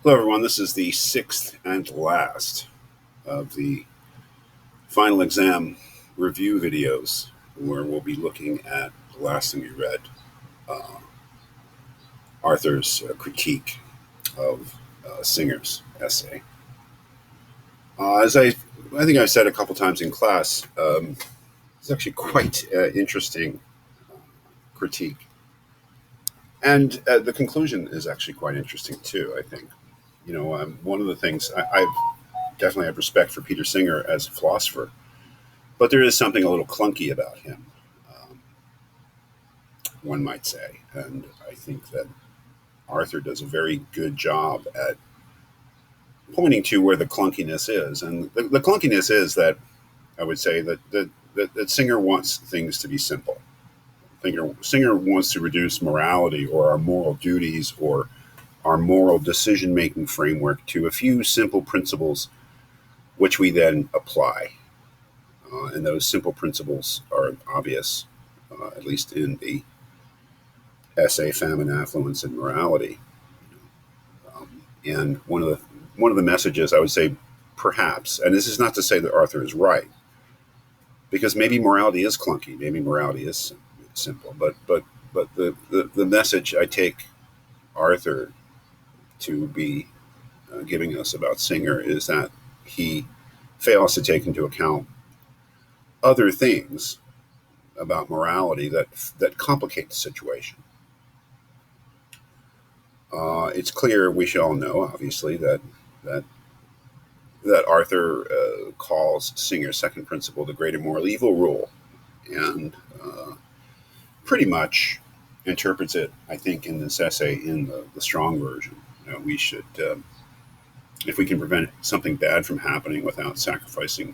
Hello, everyone. This is the sixth and last of the final exam review videos where we'll be looking at the last thing we read, uh, Arthur's critique of Singer's essay. As I think I've said a couple times in class, it's actually quite interesting critique. And the conclusion is actually quite interesting, too, I think. One of the things I've definitely have respect for Peter Singer as a philosopher. But there is something a little clunky about him, um, one might say. And I think that Arthur does a very good job at pointing to where the clunkiness is. And the clunkiness is that I would say that Singer wants things to be simple. Singer wants to reduce morality or our moral duties or our moral decision making framework to a few simple principles which we then apply. And those simple principles are obvious, at least in the essay Famine, Affluence, and Morality. And one of the messages I would say, perhaps, and this is not to say that Arthur is right, because maybe morality is clunky, maybe morality is simple, but the message I take Arthur to be giving us about Singer is that he fails to take into account other things about morality that complicate the situation. It's clear we should all know, obviously, that that Arthur calls Singer's second principle the greater moral evil rule, and pretty much interprets it, I think, in this essay in the strong version. We should, if we can prevent something bad from happening without sacrificing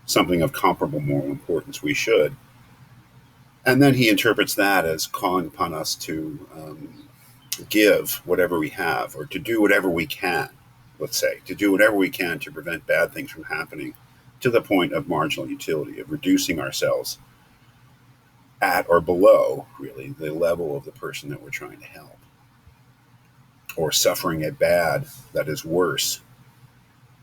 something of comparable moral importance, we should. And then he interprets that as calling upon us to give whatever we have, or to do whatever we can, let's say, to do whatever we can to prevent bad things from happening to the point of marginal utility, of reducing ourselves at or below, really, the level of the person that we're trying to help, or suffering a bad that is worse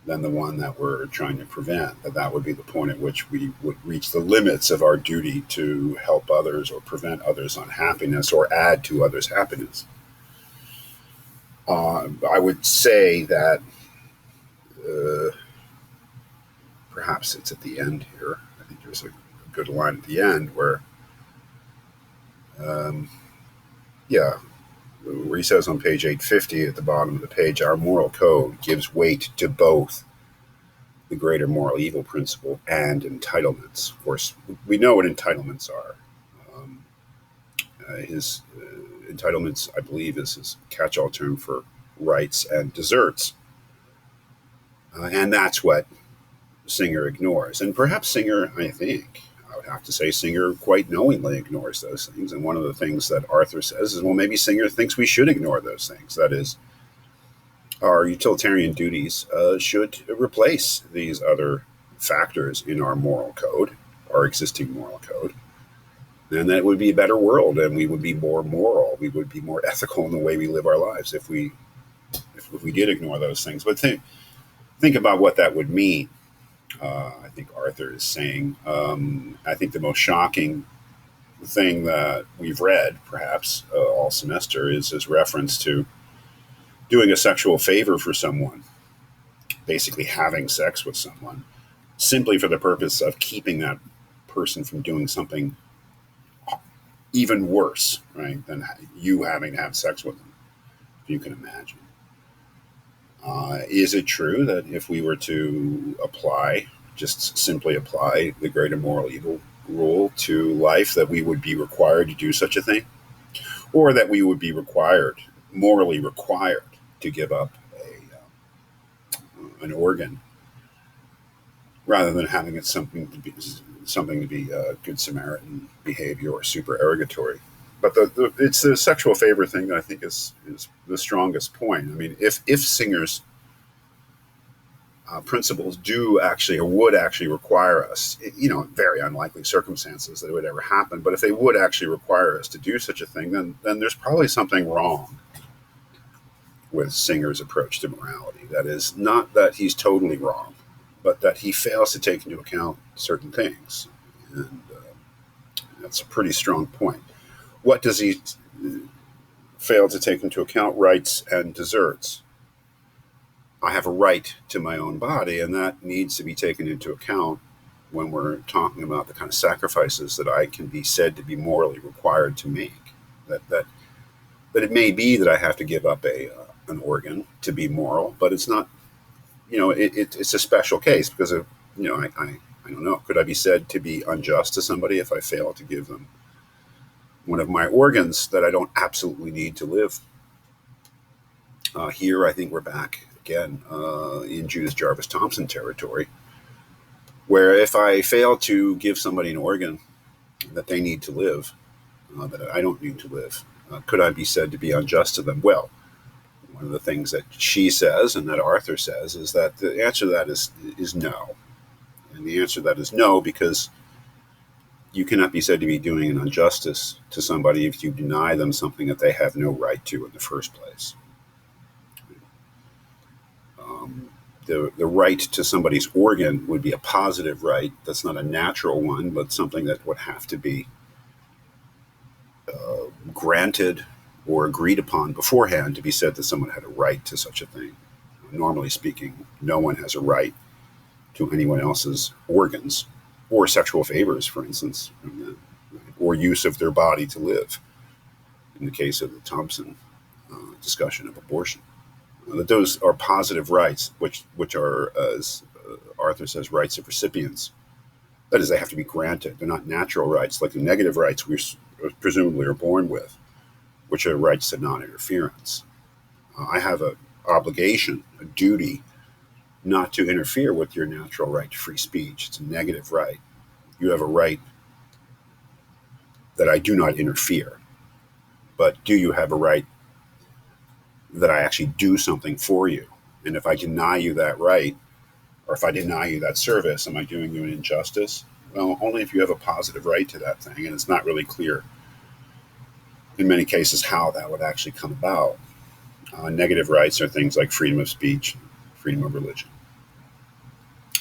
than the one that we're trying to prevent. That would be the point at which we would reach the limits of our duty to help others or prevent others' unhappiness or add to others' happiness. I would say that uh, perhaps it's at the end here. I think there's a good line at the end um, yeah, where he says on page 850 at the bottom of the page, our moral code gives weight to both the greater moral evil principle and entitlements. Of course, we know what entitlements are. Um, his entitlements, I believe, is his catch-all term for rights and deserts. And that's what Singer ignores. And perhaps Singer, I would have to say, Singer quite knowingly ignores those things. And one of the things that Arthur says is, well, maybe Singer thinks we should ignore those things. That is, our utilitarian duties should replace these other factors in our moral code, our existing moral code. And that would be a better world, and we would be more moral. We would be more ethical in the way we live our lives if we did ignore those things. But think about what that would mean. I think Arthur is saying, I think the most shocking thing that we've read, perhaps all semester, is his reference to doing a sexual favor for someone, basically having sex with someone, simply for the purpose of keeping that person from doing something even worse, right, than you having to have sex with them, if you can imagine. Is it true that if we were to just simply apply the greater moral evil rule to life, that we would be required to do such a thing? Or that we would be morally required, to give up an organ rather than having it something to be good Samaritan behavior or supererogatory? But it's the sexual favor thing that I think is the strongest point. I mean, if Singer's principles do actually or would actually require us, in very unlikely circumstances that it would ever happen, but if they would actually require us to do such a thing, then there's probably something wrong with Singer's approach to morality. That is, not that he's totally wrong, but that he fails to take into account certain things. And that's a pretty strong point. What does he fail to take into account? Rights and deserts. I have a right to my own body, and that needs to be taken into account when we're talking about the kind of sacrifices that I can be said to be morally required to make. That it may be that I have to give up an organ to be moral, but it's not. It's a special case because of I don't know. Could I be said to be unjust to somebody if I fail to give them one of my organs that I don't absolutely need to live? Here, I think we're back again in Judith Jarvis Thompson territory, where if I fail to give somebody an organ that they need to live, that I don't need to live, could I be said to be unjust to them? Well, one of the things that she says and that Arthur says is that the answer to that is no. And the answer to that is no, because you cannot be said to be doing an injustice to somebody if you deny them something that they have no right to in the first place. The right to somebody's organ would be a positive right. That's not a natural one, but something that would have to be granted or agreed upon beforehand to be said that someone had a right to such a thing. Normally speaking, no one has a right to anyone else's organs or sexual favors, for instance, or use of their body to live, in the case of the Thompson discussion of abortion. That those are positive rights, which are, as Arthur says, rights of recipients. That is, they have to be granted. They're not natural rights like the negative rights we presumably are born with, which are rights to non-interference. I have an obligation, a duty, not to interfere with your natural right to free speech. It's a negative right. You have a right that I do not interfere. But do you have a right that I actually do something for you? And if I deny you that right, or if I deny you that service, am I doing you an injustice? Well, only if you have a positive right to that thing, and it's not really clear in many cases how that would actually come about. Negative rights are things like freedom of speech, freedom of religion.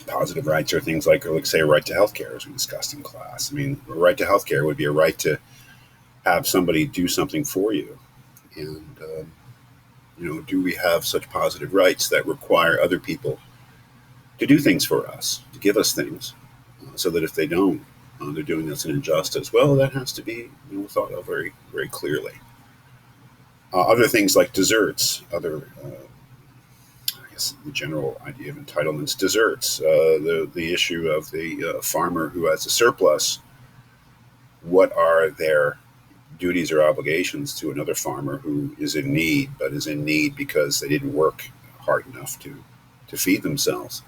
Positive rights are things like, say, a right to health care, as we discussed in class. I mean, a right to health care would be a right to have somebody do something for you. And do we have such positive rights that require other people to do things for us, to give us things, so that if they don't, they're doing us an injustice? Well, that has to be thought of very, very clearly. Other things like deserts, the general idea of entitlements, deserts, the issue of the farmer who has a surplus. What are their duties or obligations to another farmer who is in need, but is in need because they didn't work hard enough to feed themselves?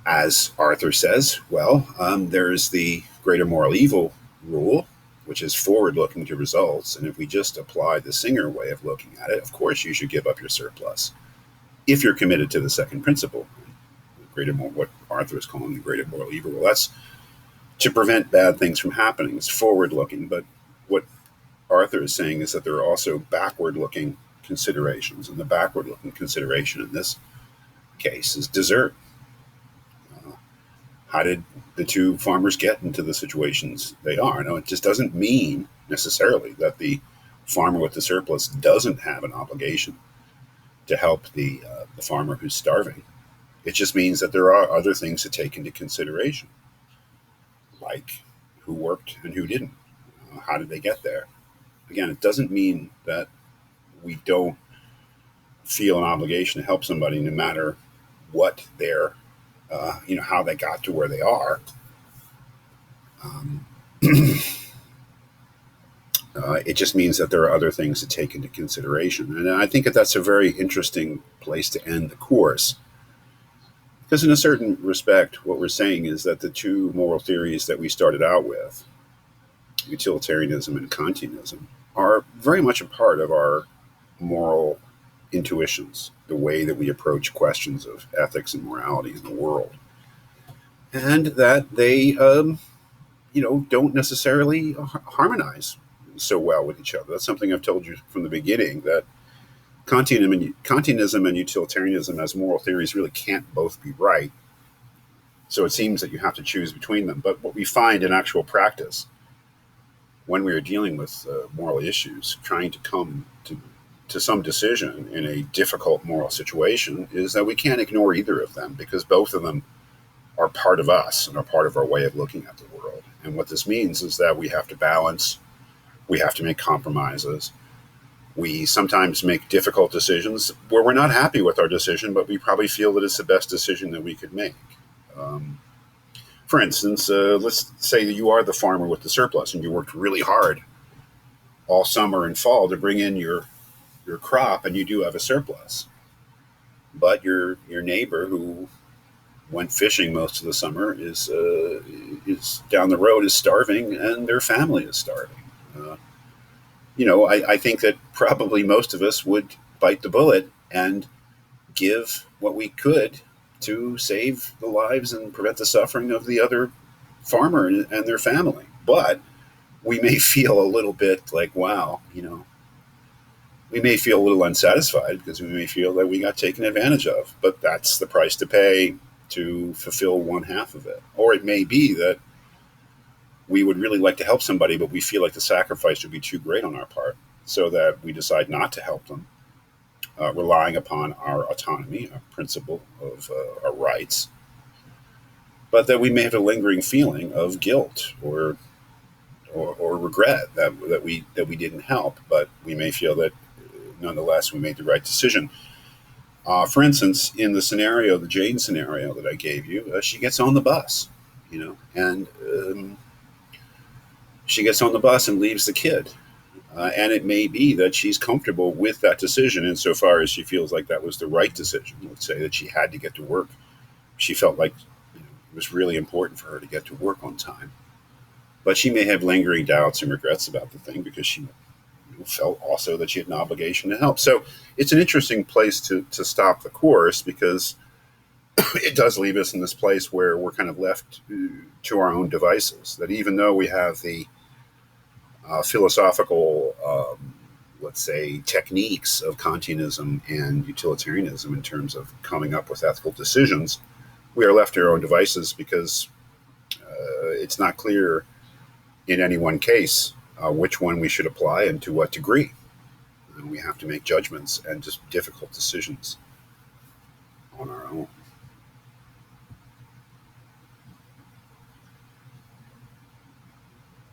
As Arthur says, there's the greater moral evil rule, which is forward-looking to results. And if we just apply the Singer way of looking at it, of course you should give up your surplus if you're committed to the second principle, what Arthur is calling the greater moral evil rule. That's to prevent bad things from happening. It's forward-looking, but what Arthur is saying is that there are also backward-looking considerations, and the backward-looking consideration in this case is desert. How did the two farmers get into the situations they are? No, it just doesn't mean necessarily that the farmer with the surplus doesn't have an obligation to help the farmer who's starving. It just means that there are other things to take into consideration, like who worked and who didn't. How did they get there? Again, it doesn't mean that we don't feel an obligation to help somebody no matter what their how they got to where they are. It just means that there are other things to take into consideration. And I think that that's a very interesting place to end the course. Because in a certain respect, what we're saying is that the two moral theories that we started out with, utilitarianism and Kantianism, are very much a part of our moral intuitions, the way that we approach questions of ethics and morality in the world. And that they, don't necessarily harmonize so well with each other. That's something I've told you from the beginning, that Kantianism and utilitarianism as moral theories really can't both be right. So it seems that you have to choose between them. But what we find in actual practice when we are dealing with moral issues, trying to come to some decision in a difficult moral situation, is that we can't ignore either of them because both of them are part of us and are part of our way of looking at the world. And what this means is that we have to balance, we have to make compromises. We sometimes make difficult decisions where we're not happy with our decision, but we probably feel that it's the best decision that we could make. Um, for instance, let's say that you are the farmer with the surplus and you worked really hard all summer and fall to bring in your crop, and you do have a surplus. But your neighbor who went fishing most of the summer is down the road, is starving, and their family is starving. Uh, I think that probably most of us would bite the bullet and give what we could to save the lives and prevent the suffering of the other farmer and their family. But we may feel a little bit like, wow, we may feel a little unsatisfied because we may feel that we got taken advantage of. But that's the price to pay to fulfill one half of it. Or it may be that we would really like to help somebody, but we feel like the sacrifice would be too great on our part, so that we decide not to help them, relying upon our autonomy, our principle of our rights, but that we may have a lingering feeling of guilt or regret that we didn't help, but we may feel that nonetheless we made the right decision. For instance, in the Jane scenario that I gave you, she gets on the bus, and she gets on the bus and leaves the kid. And it may be that she's comfortable with that decision insofar as she feels like that was the right decision. Let's say that she had to get to work. She felt like it was really important for her to get to work on time. But she may have lingering doubts and regrets about the thing because she felt also that she had an obligation to help. So it's an interesting place to stop the course, because it does leave us in this place where we're kind of left to our own devices. That even though we have the philosophical, let's say, techniques of Kantianism and utilitarianism in terms of coming up with ethical decisions, we are left to our own devices because it's not clear in any one case which one we should apply and to what degree. And we have to make judgments and just difficult decisions on our own.